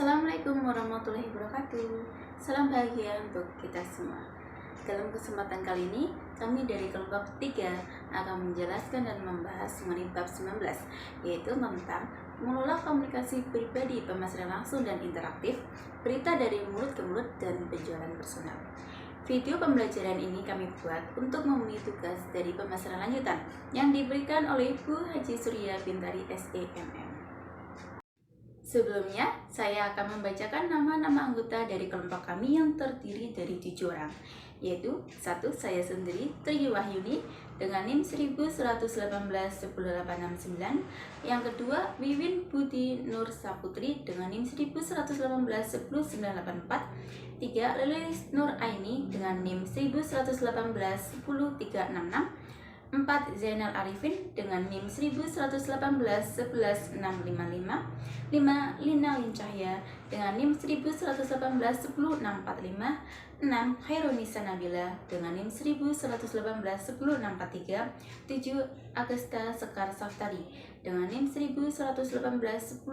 Assalamualaikum warahmatullahi wabarakatuh. Salam bahagia untuk kita semua. Dalam kesempatan kali ini, kami dari kelompok 3 akan menjelaskan dan membahas mengenai bab 19, yaitu tentang mengelola komunikasi pribadi, pemasaran langsung dan interaktif, berita dari mulut ke mulut, dan penjualan personal. Video pembelajaran ini kami buat untuk memenuhi tugas dari pemasaran lanjutan yang diberikan oleh Bu Haji Surya Bintari SEMM. Sebelumnya, saya akan membacakan nama-nama anggota dari kelompok kami yang terdiri dari 7 orang, yaitu 1. Saya sendiri, Tri Wahyuni, dengan NIM 1118-10869. Yang kedua, Wiwin Budi Nur Saputri dengan NIM 1118-10984. 3. Lilis Nur Aini dengan NIM 1118-10366. 4. Zainal Arifin dengan NIM 1118-11655. 5. Lina Lincahya dengan NIM 1118-10645. 6. Khairunisa Nabila dengan NIM 1118-10643. 7. Agasta Sekar Saftari dengan NIM 1118-10450.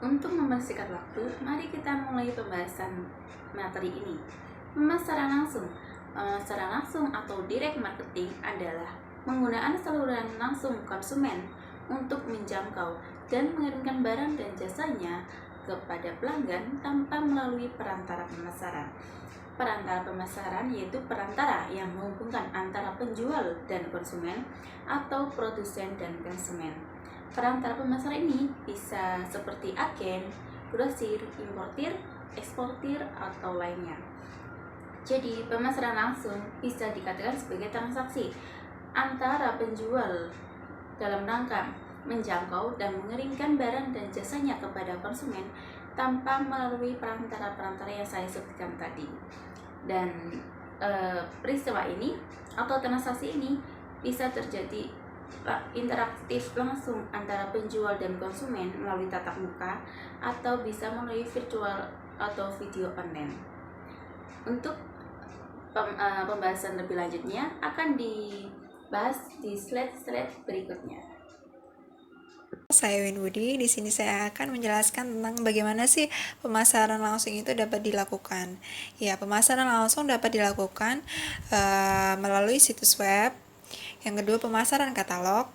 Untuk mempersingkat waktu, mari kita mulai pembahasan materi ini. Pemasaran langsung. Pemasaran langsung atau direct marketing adalah menggunakan saluran langsung konsumen untuk menjangkau dan mengirimkan barang dan jasanya kepada pelanggan tanpa melalui perantara pemasaran. Perantara pemasaran yaitu perantara yang menghubungkan antara penjual dan konsumen atau produsen dan konsumen. Perantara pemasaran ini bisa seperti agen, grosir, importir, eksportir, atau lainnya. Jadi, pemasaran langsung bisa dikatakan sebagai transaksi antara penjual dalam rangka menjangkau dan mengirimkan barang dan jasanya kepada konsumen tanpa melalui perantara-perantara yang saya sebutkan tadi. Dan peristiwa ini atau transaksi ini bisa terjadi interaktif langsung antara penjual dan konsumen melalui tatap muka atau bisa melalui virtual atau video online. Untuk pembahasan lebih lanjutnya akan dibahas di slide-slide berikutnya. Saya Win Budi. Di sini saya akan menjelaskan tentang bagaimana sih pemasaran langsung itu dapat dilakukan. Ya, pemasaran langsung dapat dilakukan melalui situs web. Yang kedua, pemasaran katalog.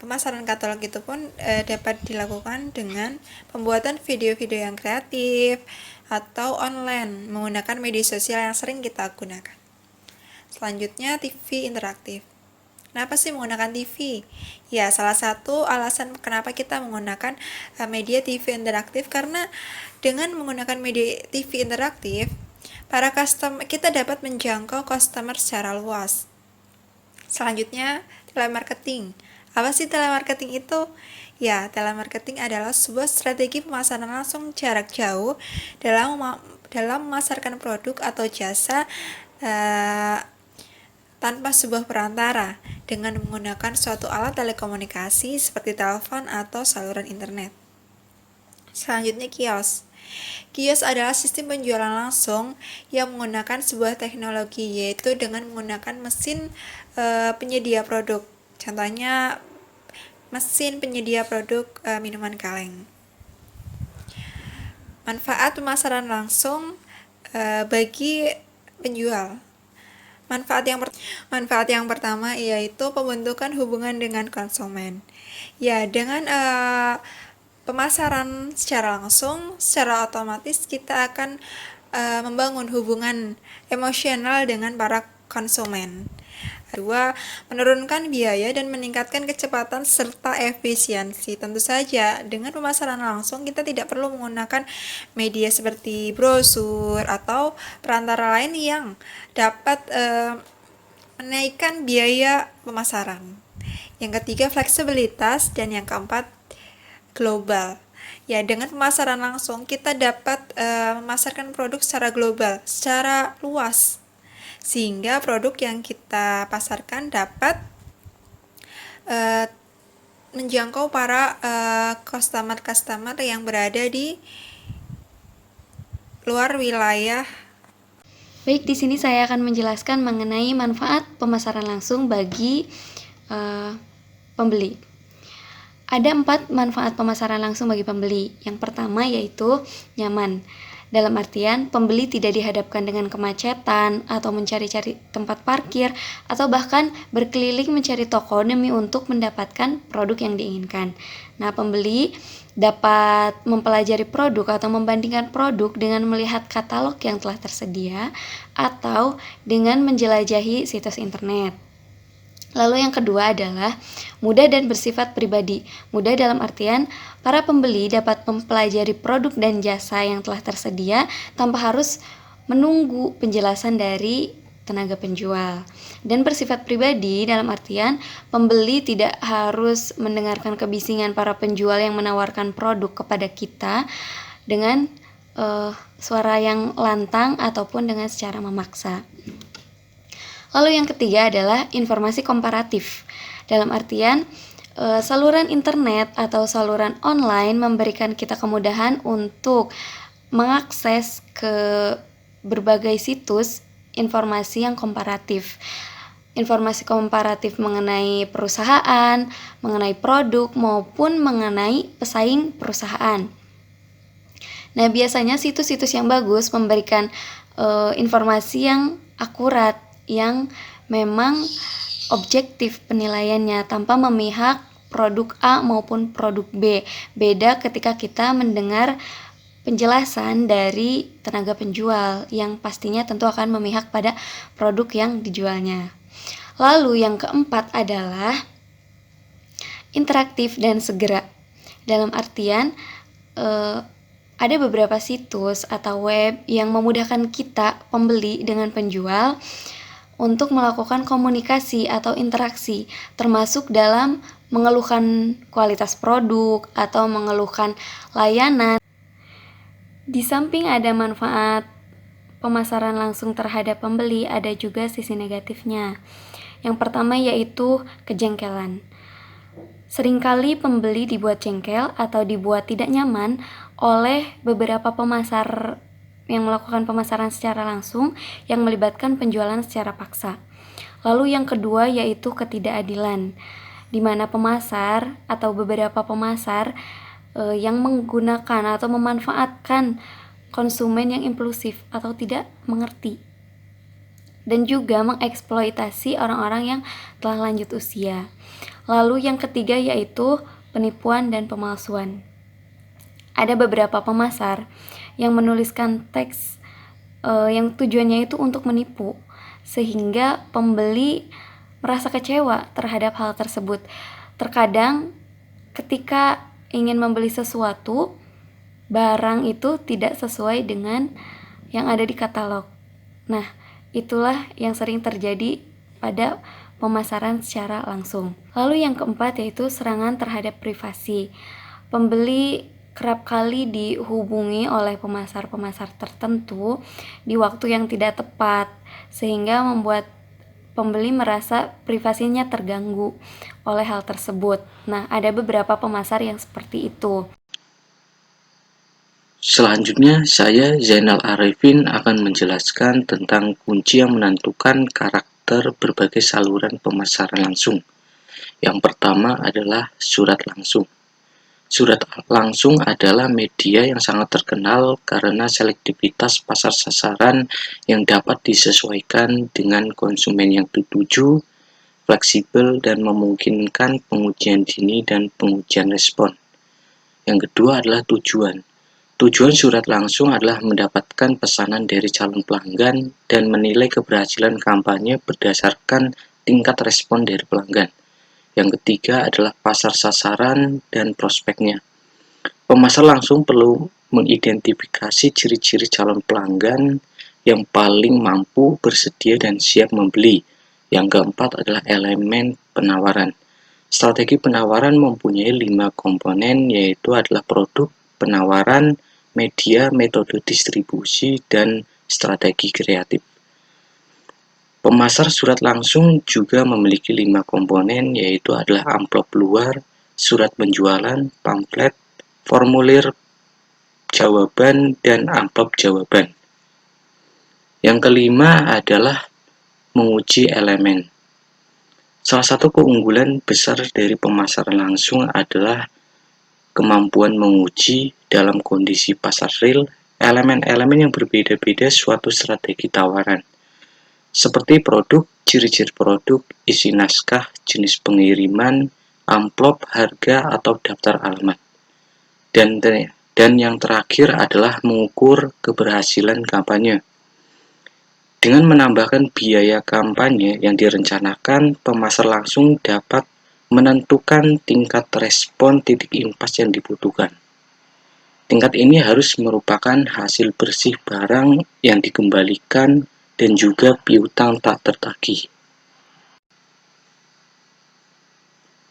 Pemasaran katalog itu pun dapat dilakukan dengan pembuatan video-video yang kreatif atau online menggunakan media sosial yang sering kita gunakan. Selanjutnya, TV interaktif. Kenapa sih menggunakan TV? Ya, salah satu alasan kenapa kita menggunakan media TV interaktif karena dengan menggunakan media TV interaktif, para customer kita dapat menjangkau customer secara luas. Selanjutnya, telemarketing. Apa sih telemarketing itu? Ya, telemarketing adalah sebuah strategi pemasaran langsung jarak jauh dalam memasarkan produk atau jasa tanpa sebuah perantara dengan menggunakan suatu alat telekomunikasi seperti telepon atau saluran internet. Selanjutnya, kios. Kios adalah sistem penjualan langsung yang menggunakan sebuah teknologi, yaitu dengan menggunakan mesin penyedia produk. Contohnya, mesin penyedia produk minuman kaleng. Manfaat pemasaran langsung bagi penjual. Manfaat yang pertama yaitu pembentukan hubungan dengan konsumen. Ya, dengan pemasaran secara langsung, secara otomatis kita akan membangun hubungan emosional dengan para konsumen. Kedua, menurunkan biaya dan meningkatkan kecepatan serta efisiensi. Tentu saja, dengan pemasaran langsung kita tidak perlu menggunakan media seperti brosur atau perantara lain yang dapat menaikkan biaya pemasaran. Yang ketiga, fleksibilitas, dan yang keempat, global. Ya, dengan pemasaran langsung kita dapat memasarkan produk secara global, secara luas, sehingga produk yang kita pasarkan dapat menjangkau para customer yang berada di luar wilayah. Baik, di sini saya akan menjelaskan mengenai manfaat pemasaran langsung bagi pembeli. Ada 4 manfaat pemasaran langsung bagi pembeli. Yang pertama yaitu nyaman. Dalam artian, pembeli tidak dihadapkan dengan kemacetan atau mencari-cari tempat parkir atau bahkan berkeliling mencari toko demi untuk mendapatkan produk yang diinginkan. Nah, pembeli dapat mempelajari produk atau membandingkan produk dengan melihat katalog yang telah tersedia atau dengan menjelajahi situs internet. Lalu yang kedua adalah mudah dan bersifat pribadi. Mudah dalam artian para pembeli dapat mempelajari produk dan jasa yang telah tersedia tanpa harus menunggu penjelasan dari tenaga penjual. Dan bersifat pribadi dalam artian pembeli tidak harus mendengarkan kebisingan para penjual yang menawarkan produk kepada kita dengan suara yang lantang ataupun dengan secara memaksa. Lalu yang ketiga adalah informasi komparatif. Dalam artian, saluran internet atau saluran online memberikan kita kemudahan untuk mengakses ke berbagai situs informasi yang komparatif. Informasi komparatif mengenai perusahaan, mengenai produk, maupun mengenai pesaing perusahaan. Nah, biasanya situs-situs yang bagus memberikan informasi yang akurat, yang memang objektif penilaiannya tanpa memihak produk A maupun produk B. Beda ketika kita mendengar penjelasan dari tenaga penjual yang pastinya tentu akan memihak pada produk yang dijualnya. Lalu yang keempat adalah interaktif dan segera. Dalam artian ada beberapa situs atau web yang memudahkan kita pembeli dengan penjual untuk melakukan komunikasi atau interaksi, termasuk dalam mengeluhkan kualitas produk atau mengeluhkan layanan. Di samping ada manfaat pemasaran langsung terhadap pembeli, ada juga sisi negatifnya. Yang pertama yaitu kejengkelan. Seringkali pembeli dibuat jengkel atau dibuat tidak nyaman oleh beberapa pemasar yang melakukan pemasaran secara langsung yang melibatkan penjualan secara paksa. Lalu yang kedua yaitu ketidakadilan, di mana pemasar atau beberapa pemasar yang menggunakan atau memanfaatkan konsumen yang impulsif atau tidak mengerti, dan juga mengeksploitasi orang-orang yang telah lanjut usia. Lalu yang ketiga yaitu penipuan dan pemalsuan. Ada beberapa pemasar yang menuliskan teks yang tujuannya itu untuk menipu, sehingga pembeli merasa kecewa terhadap hal tersebut. Terkadang ketika ingin membeli sesuatu, barang itu tidak sesuai dengan yang ada di katalog. Nah, itulah yang sering terjadi pada pemasaran secara langsung. Lalu yang keempat yaitu serangan terhadap privasi. Pembeli kerap kali dihubungi oleh pemasar-pemasar tertentu di waktu yang tidak tepat, sehingga membuat pembeli merasa privasinya terganggu oleh hal tersebut. Nah, ada beberapa pemasar yang seperti itu. Selanjutnya, saya Zainal Arifin akan menjelaskan tentang kunci yang menentukan karakter berbagai saluran pemasaran langsung. Yang pertama adalah surat langsung. Surat langsung adalah media yang sangat terkenal karena selektivitas pasar sasaran yang dapat disesuaikan dengan konsumen yang dituju, fleksibel, dan memungkinkan pengujian dini dan pengujian respon. Yang kedua adalah tujuan. Tujuan surat langsung adalah mendapatkan pesanan dari calon pelanggan dan menilai keberhasilan kampanye berdasarkan tingkat respon dari pelanggan. Yang ketiga adalah pasar sasaran dan prospeknya. Pemasar langsung perlu mengidentifikasi ciri-ciri calon pelanggan yang paling mampu, bersedia, dan siap membeli. Yang keempat adalah elemen penawaran. Strategi penawaran mempunyai 5 komponen, yaitu adalah produk, penawaran, media, metode distribusi, dan strategi kreatif. Pemasar surat langsung juga memiliki 5 komponen, yaitu adalah amplop luar, surat penjualan, pamflet, formulir jawaban, dan amplop jawaban. Yang kelima adalah menguji elemen. Salah satu keunggulan besar dari pemasaran langsung adalah kemampuan menguji dalam kondisi pasar real elemen-elemen yang berbeda-beda suatu strategi tawaran, seperti produk, ciri-ciri produk, isi naskah, jenis pengiriman, amplop, harga, atau daftar alamat. Dan yang terakhir adalah mengukur keberhasilan kampanye. Dengan menambahkan biaya kampanye yang direncanakan, pemasar langsung dapat menentukan tingkat respon titik impas yang dibutuhkan. Tingkat ini harus merupakan hasil bersih barang yang dikembalikan dan juga piutang tak tertagih.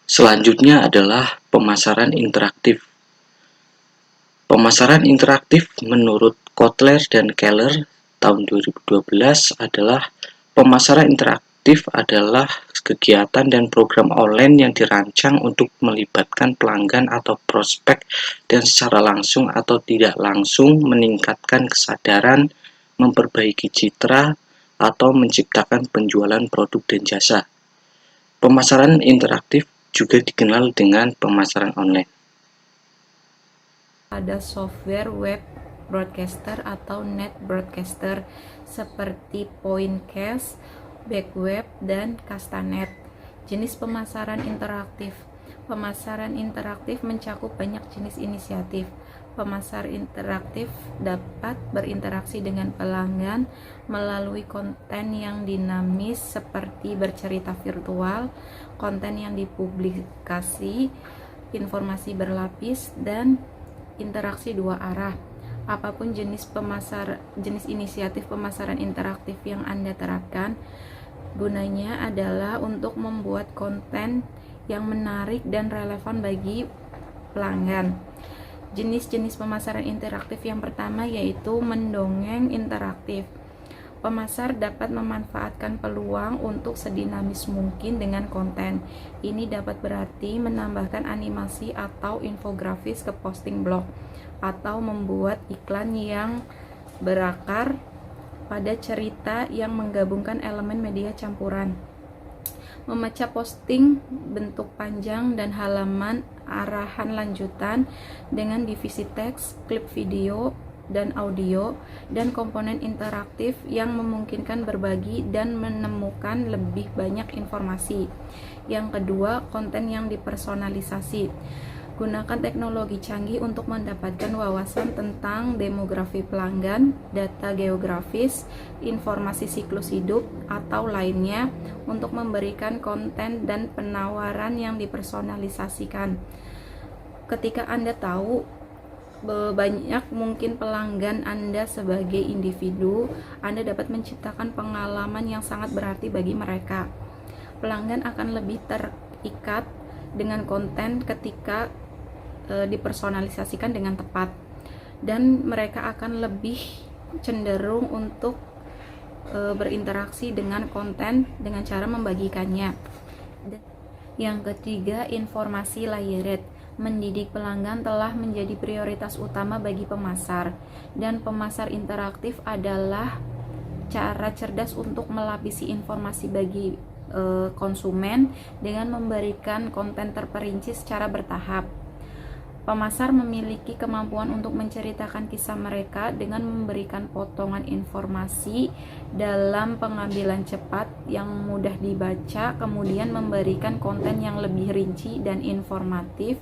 Selanjutnya adalah pemasaran interaktif. Pemasaran interaktif menurut Kotler dan Keller tahun 2012 adalah pemasaran interaktif adalah kegiatan dan program online yang dirancang untuk melibatkan pelanggan atau prospek dan secara langsung atau tidak langsung meningkatkan kesadaran, memperbaiki citra, atau menciptakan penjualan produk dan jasa. Pemasaran interaktif juga dikenal dengan pemasaran online. Ada software web broadcaster atau net broadcaster seperti Pointcast, Backweb, dan Castanet. Jenis pemasaran interaktif. Pemasaran interaktif mencakup banyak jenis inisiatif. Pemasar interaktif dapat berinteraksi dengan pelanggan melalui konten yang dinamis seperti bercerita virtual, konten yang dipublikasi, informasi berlapis, dan interaksi dua arah. Apapun jenis inisiatif pemasaran interaktif yang Anda terapkan, gunanya adalah untuk membuat konten yang menarik dan relevan bagi pelanggan. Jenis-jenis pemasaran interaktif yang pertama yaitu mendongeng interaktif. Pemasar dapat memanfaatkan peluang untuk sedinamis mungkin dengan konten. Ini dapat berarti menambahkan animasi atau infografis ke posting blog, atau membuat iklan yang berakar pada cerita yang menggabungkan elemen media campuran. Memecah posting bentuk panjang dan halaman arahan lanjutan dengan divisi teks, klip video, dan audio, dan komponen interaktif yang memungkinkan berbagi dan menemukan lebih banyak informasi. Yang kedua, konten yang dipersonalisasi. Gunakan teknologi canggih untuk mendapatkan wawasan tentang demografi pelanggan, data geografis, informasi siklus hidup, atau lainnya untuk memberikan konten dan penawaran yang dipersonalisasikan. Ketika Anda tahu banyak mungkin pelanggan Anda sebagai individu, Anda dapat menciptakan pengalaman yang sangat berarti bagi mereka. Pelanggan akan lebih terikat dengan konten ketika dipersonalisasikan dengan tepat, dan mereka akan lebih cenderung untuk berinteraksi dengan konten dengan cara membagikannya. Yang ketiga, informasi layered. Mendidik pelanggan telah menjadi prioritas utama bagi pemasar, dan pemasar interaktif adalah cara cerdas untuk melapisi informasi bagi konsumen dengan memberikan konten terperinci secara bertahap. Pemasar memiliki kemampuan untuk menceritakan kisah mereka dengan memberikan potongan informasi dalam pengambilan cepat yang mudah dibaca, kemudian memberikan konten yang lebih rinci dan informatif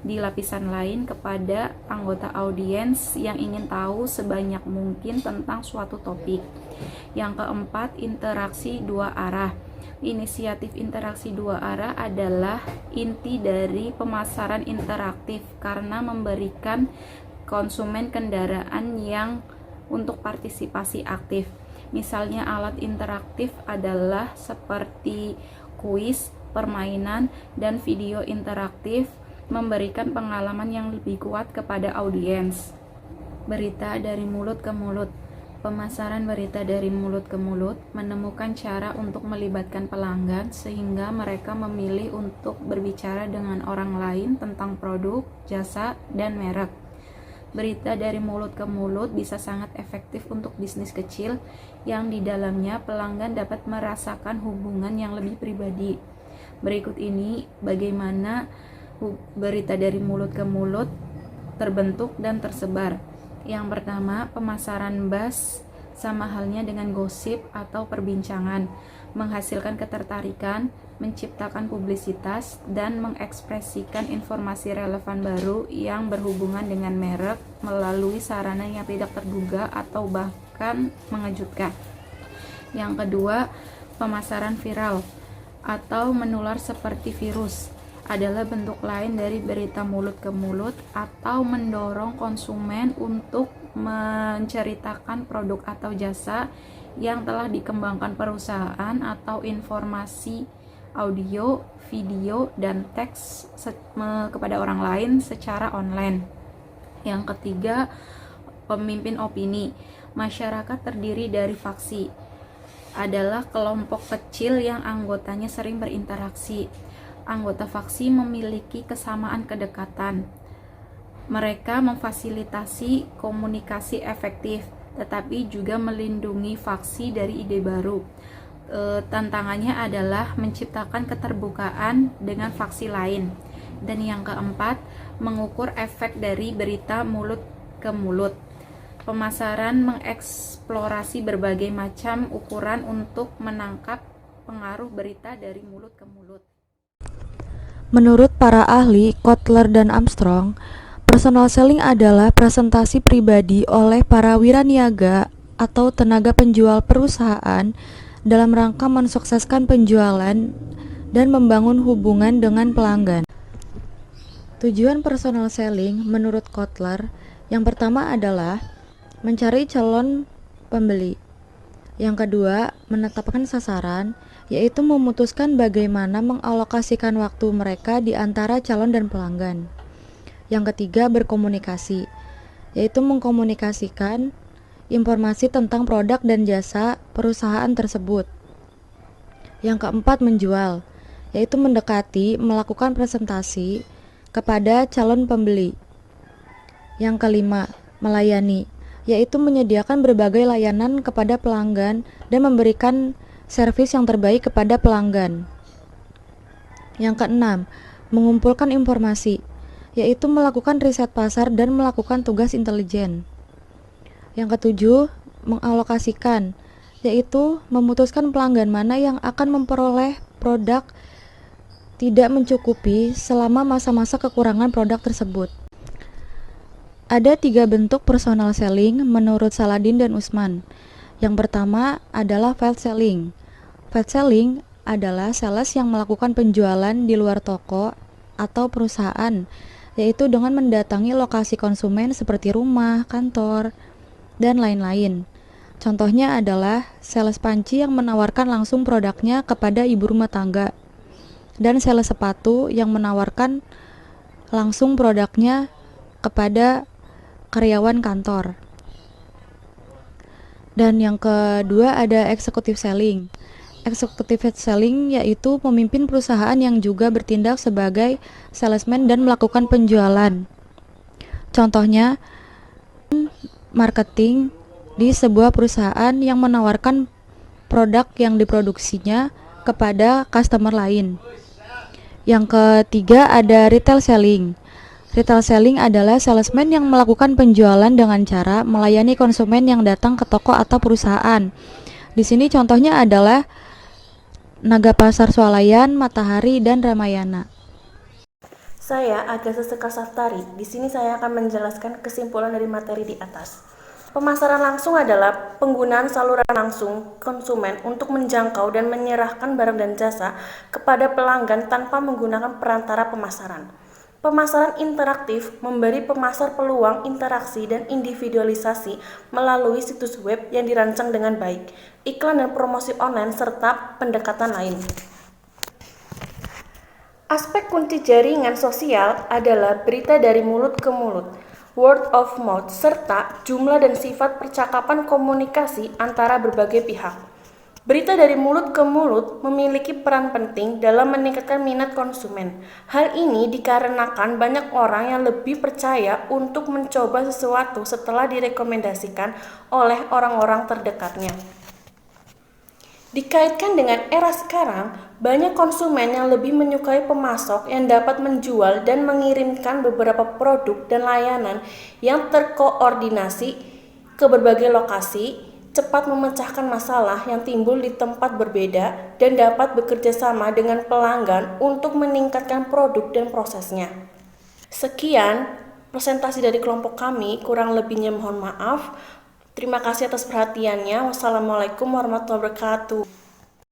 di lapisan lain kepada anggota audiens yang ingin tahu sebanyak mungkin tentang suatu topik. Yang keempat, interaksi dua arah. Inisiatif interaksi dua arah adalah inti dari pemasaran interaktif karena memberikan konsumen kendaraan yang untuk partisipasi aktif. Misalnya alat interaktif adalah seperti kuis, permainan, dan video interaktif memberikan pengalaman yang lebih kuat kepada audiens. Berita dari mulut ke mulut. Pemasaran berita dari mulut ke mulut menemukan cara untuk melibatkan pelanggan sehingga mereka memilih untuk berbicara dengan orang lain tentang produk, jasa, dan merek. Berita dari mulut ke mulut bisa sangat efektif untuk bisnis kecil yang di dalamnya pelanggan dapat merasakan hubungan yang lebih pribadi. Berikut ini bagaimana berita dari mulut ke mulut terbentuk dan tersebar. Yang pertama, pemasaran buzz sama halnya dengan gosip atau perbincangan, menghasilkan ketertarikan, menciptakan publisitas, dan mengekspresikan informasi relevan baru yang berhubungan dengan merek melalui sarana yang tidak terduga atau bahkan mengejutkan. Yang kedua, pemasaran viral atau menular seperti virus adalah bentuk lain dari berita mulut ke mulut atau mendorong konsumen untuk menceritakan produk atau jasa yang telah dikembangkan perusahaan atau informasi audio, video, dan teks kepada orang lain secara online. Yang ketiga, pemimpin opini. Masyarakat terdiri dari faksi adalah kelompok kecil yang anggotanya sering berinteraksi. Anggota faksi memiliki kesamaan kedekatan. Mereka memfasilitasi komunikasi efektif, tetapi juga melindungi faksi dari ide baru. Tantangannya adalah menciptakan keterbukaan dengan faksi lain. Dan yang keempat, mengukur efek dari berita mulut ke mulut. Pemasaran mengeksplorasi berbagai macam ukuran untuk menangkap pengaruh berita dari mulut ke mulut. Menurut para ahli, Kotler dan Armstrong, personal selling adalah presentasi pribadi oleh para wiraniaga atau tenaga penjual perusahaan dalam rangka mensukseskan penjualan dan membangun hubungan dengan pelanggan. Tujuan personal selling menurut Kotler yang pertama adalah mencari calon pembeli. Yang kedua, menetapkan sasaran, yaitu memutuskan bagaimana mengalokasikan waktu mereka di antara calon dan pelanggan. Yang ketiga, berkomunikasi, yaitu mengkomunikasikan informasi tentang produk dan jasa perusahaan tersebut. Yang keempat, menjual, yaitu mendekati, melakukan presentasi kepada calon pembeli. Yang kelima, melayani, yaitu menyediakan berbagai layanan kepada pelanggan dan memberikan servis yang terbaik kepada pelanggan. Yang keenam, mengumpulkan informasi, yaitu melakukan riset pasar dan melakukan tugas intelijen. Yang ketujuh, mengalokasikan, yaitu memutuskan pelanggan mana yang akan memperoleh produk tidak mencukupi selama masa-masa kekurangan produk tersebut. Ada 3 bentuk personal selling menurut Saladin dan Usman. Yang pertama adalah field selling. Field selling adalah sales yang melakukan penjualan di luar toko atau perusahaan, yaitu dengan mendatangi lokasi konsumen seperti rumah, kantor, dan lain-lain. Contohnya adalah sales panci yang menawarkan langsung produknya kepada ibu rumah tangga, dan sales sepatu yang menawarkan langsung produknya kepada karyawan kantor. Dan yang kedua ada executive selling. Executive selling yaitu pemimpin perusahaan yang juga bertindak sebagai salesman dan melakukan penjualan. Contohnya, marketing di sebuah perusahaan yang menawarkan produk yang diproduksinya kepada customer lain. Yang ketiga ada retail selling. Retail selling adalah salesman yang melakukan penjualan dengan cara melayani konsumen yang datang ke toko atau perusahaan. Di sini contohnya adalah Naga Pasar Swalayan, Matahari, dan Ramayana. Saya Agasa Sekasartari. Di sini saya akan menjelaskan kesimpulan dari materi di atas. Pemasaran langsung adalah penggunaan saluran langsung konsumen untuk menjangkau dan menyerahkan barang dan jasa kepada pelanggan tanpa menggunakan perantara pemasaran. Pemasaran interaktif memberi pemasar peluang interaksi dan individualisasi melalui situs web yang dirancang dengan baik, iklan dan promosi online, serta pendekatan lain. Aspek kunci jaringan sosial adalah berita dari mulut ke mulut, word of mouth, serta jumlah dan sifat percakapan komunikasi antara berbagai pihak. Berita dari mulut ke mulut memiliki peran penting dalam meningkatkan minat konsumen. Hal ini dikarenakan banyak orang yang lebih percaya untuk mencoba sesuatu setelah direkomendasikan oleh orang-orang terdekatnya. Dikaitkan dengan era sekarang, banyak konsumen yang lebih menyukai pemasok yang dapat menjual dan mengirimkan beberapa produk dan layanan yang terkoordinasi ke berbagai lokasi, cepat memecahkan masalah yang timbul di tempat berbeda, dan dapat bekerja sama dengan pelanggan untuk meningkatkan produk dan prosesnya. Sekian presentasi dari kelompok kami, kurang lebihnya mohon maaf. Terima kasih atas perhatiannya. Wassalamualaikum warahmatullahi wabarakatuh.